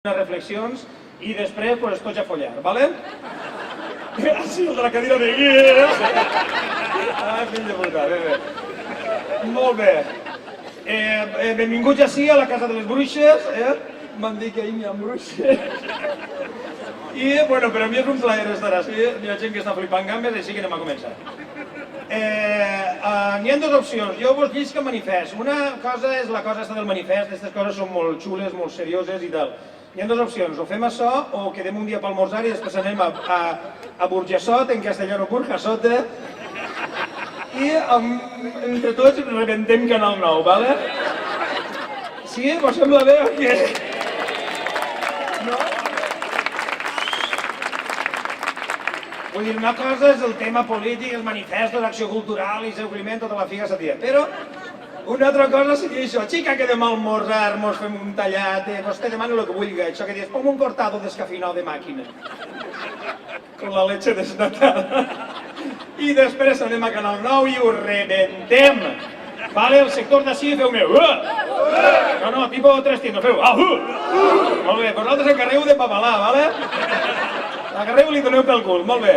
unes reflexions i després tots a follar, ¿vale? Sí, el de la cadira de guia. Ah, fill de puta, bé. Molt bé. Benvinguts així a la Casa de les Bruixes, M'han dit que ahir n'hi ha bruixes. I, bueno, per a mi és un plaer estar així, hi ha gent que està flipant gambes, així que anem a començar. N'hi ha dues opcions, jo vos llisc el manifest. Una cosa és la cosa del manifest, aquestes coses són molt xules, molt serioses i tal. Hi ha dues opcions, o fem això o quedem un dia pel Mosar i després anem a Burjassot, en castellano Burjassot, i entre tots rebentem Canal 9, ¿vale? Sí? Vos sembla bé o què? No? Vull dir, una cosa és el tema polític, el manifest, l'acció cultural i el climent, tota la figa s'atia, però una altra cosa seria això, xica, que demà al Mosar mos fem un tallat, vostè demana el que vulgui, això que dius, pon un cortado descafeinado de màquina, con la leche desnatada, i després anem a Canal 9 i ho rebentem, vale? El sector d'ací feu-me, no, tipo 3 tiendos, feu, molt bé, vosaltres encarregueu de babalar, vale? Agarreu i li doneu pel cul, molt bé.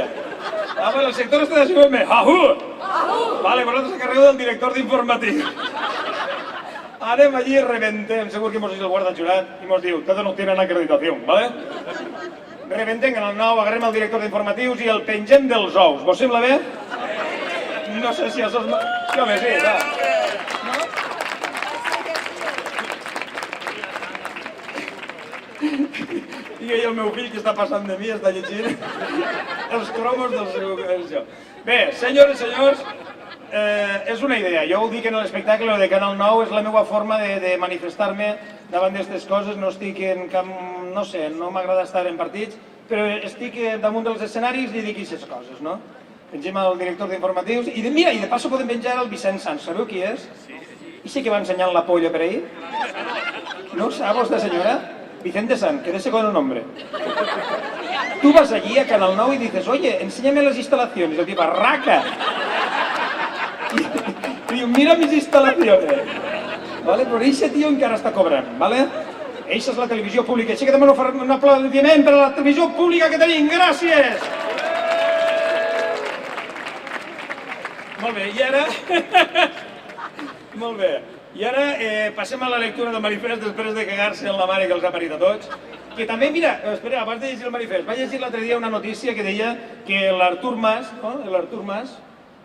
El sector este d'ací feu-me, vale, vosaltres encarregueu del director d'informatiu. Anem allí i rebentem, segur que mos és el guarda jurat i mos diu, todos no tienen acreditación, ¿vale? Rebentem Canal 9, agarrem el director d'informatius i el pengem dels ous. Vos sembla bé? No sé si això és... Sí, home, sí, va. I el meu fill que està passant de mi està llegint els cromos del seu... Bé, senyores i senyors, és una idea. Jo ho dic en l'espectacle de Canal 9, és la meva forma de manifestar-me davant d'aquestes coses. No estic en cap... no sé, no m'agrada estar en partits, però estic damunt dels escenaris i dic aquestes coses, no? Pengem el director d'informatius i mira, i de passo podem penjar el Vicent Sans. Sabeu qui és? I sé que va ensenyant la polla per ahir? No ho sap vostè, senyora? Vicente San, que de segundo nombre. Tú vas allí a Canal 9 y dices, oye, enséñame las instalaciones. El tipo, arraca. Y digo, mira mis instalaciones. ¿Vale? Però ese tío encara està cobrant, ¿vale? Eixa és la televisió pública. Així que demano un aplaudiment per a la televisió pública que tenim. Gràcies! Molt bé, i ara... Molt bé. I ara passem a la lectura del manifest després de cagar-se en la mare que els ha parit a tots. Que també, mira, espera, abans de llegir el manifest, vaig llegir l'altre dia una notícia que deia que l'Artur Mas, no? L'Artur Mas,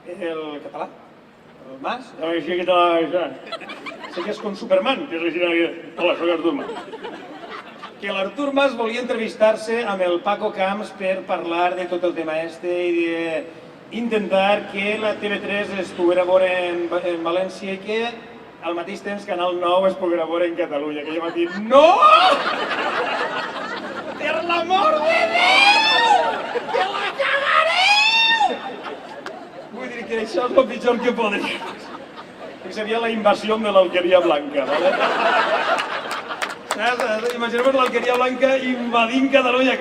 el català, el Mas, sí que català, sé que és com Superman, que és així, hola, soy Artur Mas. Que l'Artur Mas volia entrevistar-se amb el Paco Camps per parlar de tot el tema este i d'intentar que la TV3 es poguera veure en València i que al mateix temps Canal 9 es poguera veure en Catalunya, que ella m'ha dit no! Per l'amor de Déu! Que la cagareu! Vull dir que això és el pitjor que podria passar. Que seria la invasió de l'Alqueria Blanca, ¿vale? Imaginem l'Alqueria Blanca invadint Catalunya.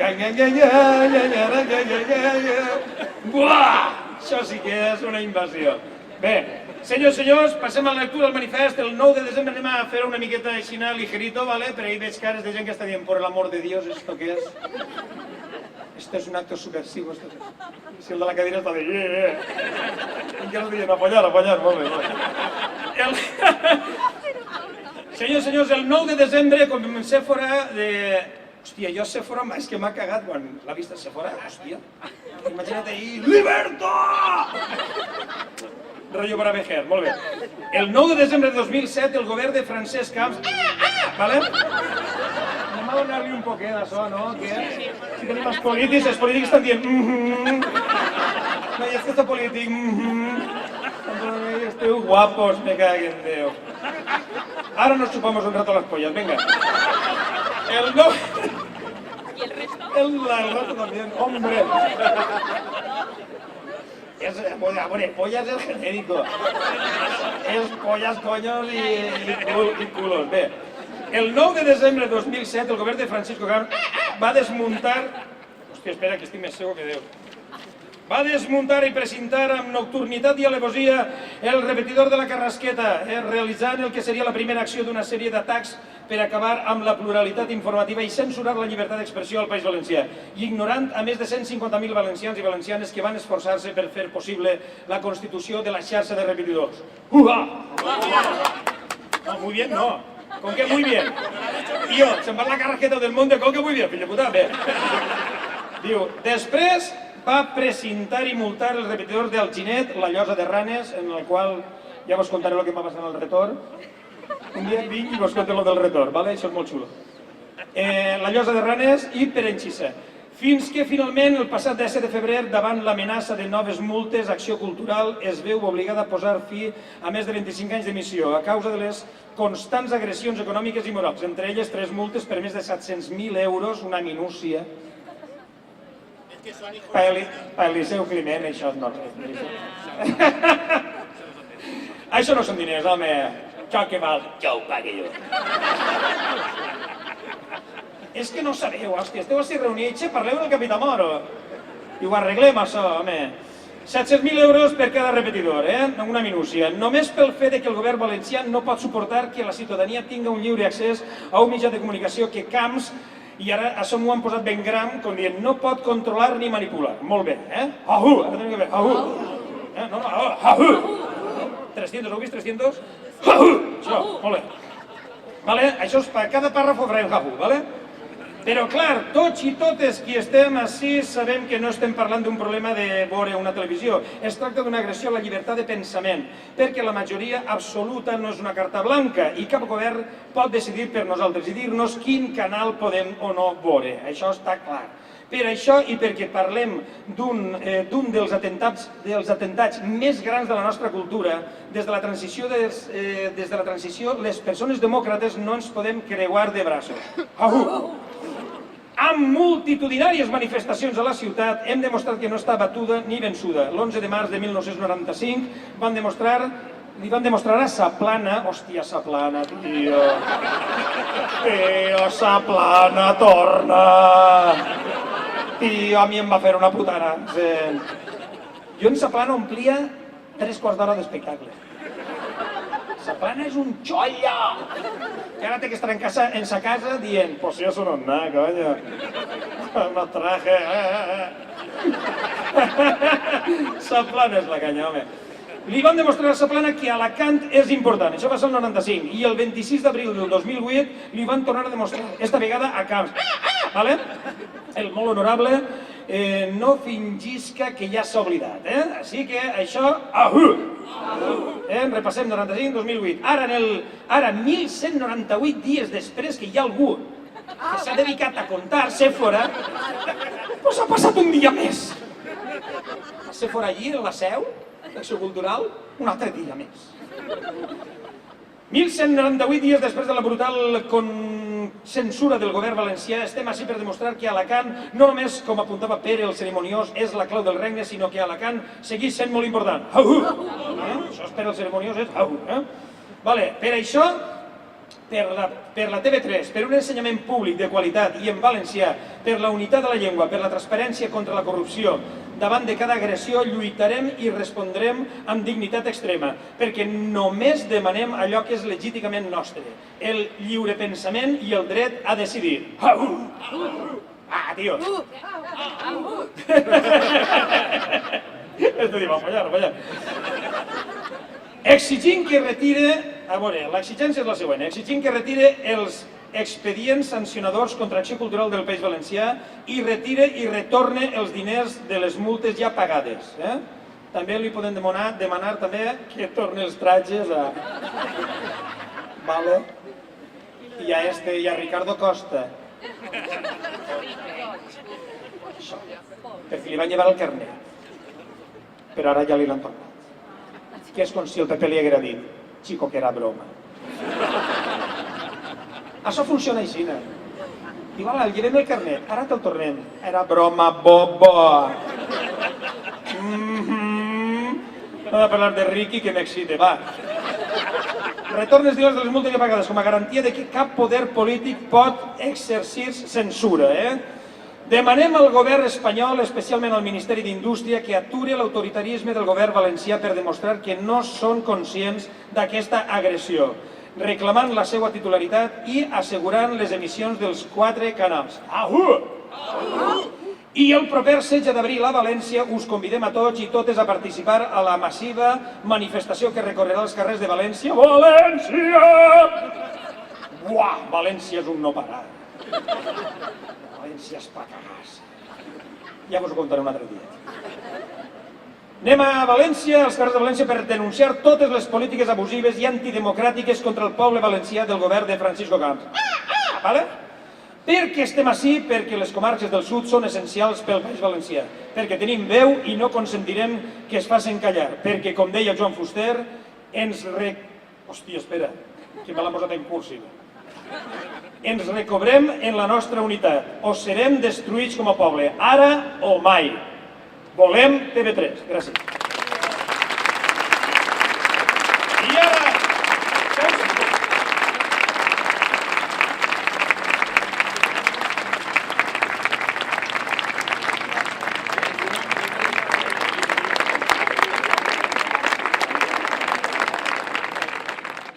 Buah! Això sí que és una invasió. Bé, senyors i senyors, passem a la lectura del manifest. El 9 de desembre anem a fer una miqueta així ligerito, ¿vale? Però ahí veig cares de gent que està dient, por el amor de Dios, ¿esto qué es? Esto es un acto subversivo. Si el de la cadira està de... Encara està dient, a follar, molt bé. Senyors i senyors, el 9 de desembre, com en Sèfora de... Hòstia, jo Sèfora, és que m'ha cagat quan l'ha vist a Sèfora, hòstia. Imagina't ahí, ¡Libertad! Rollo para vejer, molt bé. El 9 de desembre de 2007, el govern de Francesc Camps... ¿Vale? Anem a donar-li un poquet d'això, no? Que si tenim els polítics estan dient... No, i és que està polític... Esteu guapos, me caguen Déu. Ara nos chupamos un rato las pollas, venga. El 9... ¿Y el resto? El resto también, hombre. Bueno, pollas es el genérico. Es pollas, coños y culos. Bé, el 9 de desembre de 2007 el govern de Francisco Camps va desmuntar... Hòstia, espera, que estic més segur que Déu. Va desmuntar i presentar amb nocturnitat i alevosia el repetidor de la Carrasqueta, realitzant el que seria la primera acció d'una sèrie d'atacs per acabar amb la pluralitat informativa i censurar la llibertat d'expressió al País Valencià, ignorant a més de 150.000 valencians i valencianes que van esforçar-se per fer possible la constitució de la xarxa de repetidors. ¡Uah! No, muy bien, no. ¿Con qué muy bien? Tío, se'n va la carrajeta del monte, ¿con qué muy bien, fill de puta? Bé. Diu, després va precintar i multar els repetidors d'Alginet, la Llosa de Ranes, en el qual ja vos contaré el que m'ha passat en el retorn. Un dia vinc i vos conto el del retorn, ¿vale? Això és molt xulo. La Llosa de Ranes i Perenxissa. Fins que finalment, el passat 17 de febrer, davant l'amenaça de noves multes, Acció Cultural es veu obligada a posar fi a més de 25 anys d'emissió a causa de les constants agressions econòmiques i morals, entre elles 3 multes per més de 700.000 euros, una minúcia. Per Eliseu Climent, això no és. Això no són diners, home. Això que val, jo ho pague jo. És que no sabeu, hòstia, esteu així reunits i parleu del Capità Moro. I ho arreglem, això, home. 700.000 euros per cada repetidor, una minúcia. Només pel fet que el govern valencià no pot suportar que la ciutadania tinga un lliure accés a un mitjà de comunicació que Camps, i ara això m'ho han posat ben gran, com dient, no pot controlar ni manipular. Molt bé, Ahú! Ara tenim que fer, ahú! No, ahú! 300, heu vist 300? Ahú! Això, molt bé. Vale? Això és per cada pàrrafo farem ahú, vale? Però, clar, tots i totes qui estem així sabem que no estem parlant d'un problema de veure una televisió. Es tracta d'una agressió a la llibertat de pensament, perquè la majoria absoluta no és una carta blanca i cap govern pot decidir per nosaltres i dir-nos quin canal podem o no veure. Això està clar. Per això i perquè parlem d'un dels atentats més grans de la nostra cultura, des de la transició les persones demòcrates no ens podem creuar de braços. Ahú! Amb multitudinàries manifestacions a la ciutat hem demostrat que no està batuda ni vençuda. L'11 de març de 1995 li van demostrar a Saplana, hòstia, Saplana, tio, Saplana, torna, tio, a mi em va fer una putada. Jo en Saplana omplia 3 quarts d'hora d'espectacle. Saplana és un xolla! I ara té que estar en sa casa dient, pues si eso no es nada, coño. No traje, Saplana és la canya, home. Li van demostrar a Saplana que Alacant és important, això va ser el 95, i el 26 d'abril del 2008 li van tornar a demostrar, esta vegada a Camps. Vale? El molt honorable no fingisca que ja s'ha oblidat, Així que això, ahú! Repassem 95-2008. Ara, 1.198 dies després que hi ha algú que s'ha dedicat a contar Sèfora, doncs ha passat un dia més. Sèfora allí, en la seu d'Acció Cultural, un altre dia més. 1.198 dies després de la brutal censura del govern valencià, estem així per demostrar que Alacant, no només, com apuntava Pere, el cerimoniós, és la clau del regne, sinó que Alacant segueix sent molt important. Això és per el cerimoniós, és au. Vale, per això, per la TV3, per un ensenyament públic de qualitat i en valencià, per la unitat de la llengua, per la transparència contra la corrupció, davant de cada agressió lluitarem i respondrem amb dignitat extrema, perquè només demanem allò que és legítimament nostre, el lliure pensament i el dret a decidir. Ah, tio! Esto diu, va fallar. Exigint que retire, a veure, l'exigència és la següent, exigint que retire els expedients sancionadors contra Acció Cultural del País Valencià i retire i retorne els diners de les multes ja pagades. També li podem demanar també que torni els trajes a... Vale. I a Ricardo Costa. Això. Perquè li van llevar el carnet. Però ara ja li l'han tornat. Que és com si el PP li haguera dit, chico, que era broma. Això funciona així, Diu, ala, llevem el carnet, ara te'l tornem. Era broma, bobo. Hem de parlar de Ricky, que m'excite, va. Retorna els diners de les multes ja pagades com a garantia de que cap poder polític pot exercir censura, Demanem al govern espanyol, especialment al Ministeri d'Indústria, que aturi l'autoritarisme del govern valencià per demostrar que no són conscients d'aquesta agressió. reclamant la seva titularitat i assegurant les emissions dels 4 canals. Ahú! I el proper 16 d'abril a València us convidem a tots i totes a participar a la massiva manifestació que recorrerà els carrers de València. València! Buah, València és un no parar. València és pa cagar-se. Ja us ho contaré un altre dia. Anem a València, als carrers de València, per denunciar totes les polítiques abusives i antidemocràtiques contra el poble valencià del govern de Francisco Camps. Vale? Per què estem ací? Perquè les comarques del sud són essencials pel País Valencià, perquè tenim veu i no consentirem que es facin callar, perquè, com deia Joan Fuster, Hòstia, espera, que me l'han posat en cursiva. Ens recobrem en la nostra unitat, o serem destruïts com a poble, ara o mai. Volem TV3. Gràcies.